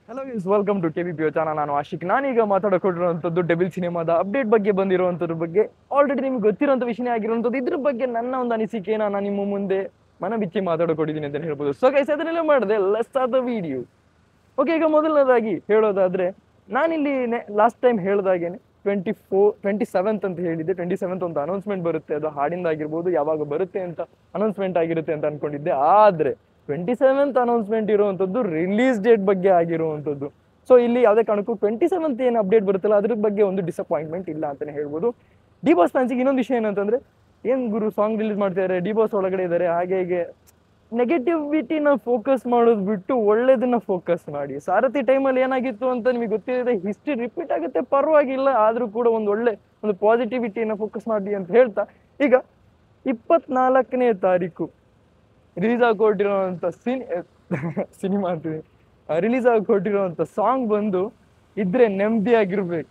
Hello guys, welcome to KBPO channel. ನಾನು ಆಶಿಕ್. ನಾನೀಗ ಮಾತಾಡಕೊಟ್ಟಿರುವಂಥದ್ದು devil ಸಿನಿಮಾದ ಅಪ್ಡೇಟ್ ಬಗ್ಗೆ ಬಂದಿರುವಂಥದ್ರ ಬಗ್ಗೆ. ಆಲ್ರೆಡಿ ನಿಮ್ಗೆ ಗೊತ್ತಿರುವಂಥ ವಿಷಯ ಆಗಿರುವಂಥದ್ದು. ಇದ್ರ ಬಗ್ಗೆ ನನ್ನ ಒಂದು ಅನಿಸಿಕೆನ ನಾನು ನಿಮ್ಮ ಮುಂದೆ ಮನ ಬಿಚ್ಚಿ ಮಾತಾಡಕೊಟ್ಟಿದ್ದೀನಿ ಅಂತ ಹೇಳ್ಬೋದು. ಸೊ ಗೈಸ್, ಅದನ್ನೆಲ್ಲ ಮಾಡಿದೆ, let's start the video. Okay, ಈಗ ಮೊದಲನೇದಾಗಿ ಹೇಳೋದಾದ್ರೆ, ನಾನಿಲ್ಲಿ ಲಾಸ್ಟ್ ಟೈಮ್ ಹೇಳ್ದಾಗೇನೆ 27th ಅಂತ ಹೇಳಿದ್ದೆ. 27th ಒಂದು ಅನೌನ್ಸ್ಮೆಂಟ್ ಬರುತ್ತೆ, ಅದು ಹಾಡಿಂದಾಗಿರ್ಬೋದು, ಯಾವಾಗ ಬರುತ್ತೆ ಅಂತ ಅನೌನ್ಸ್ಮೆಂಟ್ ಆಗಿರುತ್ತೆ ಅಂತ ಅನ್ಕೊಂಡಿದ್ದೆ. ಆದ್ರೆ 27th ಅನೌನ್ಸ್ಮೆಂಟ್ ಇರುವಂಥದ್ದು ರಿಲೀಸ್ ಡೇಟ್ ಬಗ್ಗೆ ಆಗಿರುವಂಥದ್ದು. ಸೊ ಇಲ್ಲಿ ಯಾವುದೇ ಕಾರಣಕ್ಕೂ 27th ಏನು ಅಪ್ಡೇಟ್ ಬರುತ್ತಲ್ಲ ಅದ್ರ ಬಗ್ಗೆ ಒಂದು ಡಿಸಪಾಯಿಂಟ್ಮೆಂಟ್ ಇಲ್ಲ ಅಂತಾನೆ ಹೇಳ್ಬೋದು. ಡಿ ಬಾಸ್ ಫ್ಯಾನ್ಸಿಗೆ ಇನ್ನೊಂದು ವಿಷಯ ಏನಂತಂದ್ರೆ, ಏನ್ ಗುರು ಸಾಂಗ್ ರಿಲೀಸ್ ಮಾಡ್ತಿದ್ದಾರೆ, ಡಿ ಬಾಸ್ ಒಳಗಡೆ ಇದ್ದಾರೆ, ಹಾಗೆ ಹೀಗೆ ನೆಗೆಟಿವಿಟಿನ ಫೋಕಸ್ ಮಾಡೋದು ಬಿಟ್ಟು ಒಳ್ಳೇದನ್ನ ಫೋಕಸ್ ಮಾಡಿ. ಸಾರಥಿ ಟೈಮಲ್ಲಿ ಏನಾಗಿತ್ತು ಅಂತ ನಿಮಗೆ ಗೊತ್ತಿದೆ, ಹಿಸ್ಟ್ರಿ ರಿಪೀಟ್ ಆಗುತ್ತೆ, ಪರವಾಗಿಲ್ಲ, ಆದ್ರೂ ಕೂಡ ಒಂದು ಪಾಸಿಟಿವಿಟಿನ ಫೋಕಸ್ ಮಾಡಿ ಅಂತ ಹೇಳ್ತಾ, ಈಗ 24ನೇ ತಾರೀಕು ರಿಲೀಸ್ ಆಗಿಕೊಟ್ಟಿರುವಂಥ ಸಿನಿಮಾ ಅಂತೀನಿ, ರಿಲೀಸ್ ಆಗಿಕೊಟ್ಟಿರುವಂಥ ಸಾಂಗ್ ಬಂದು ಇದ್ರೆ ನೆಮ್ಮದಿಯಾಗಿರ್ಬೇಕು.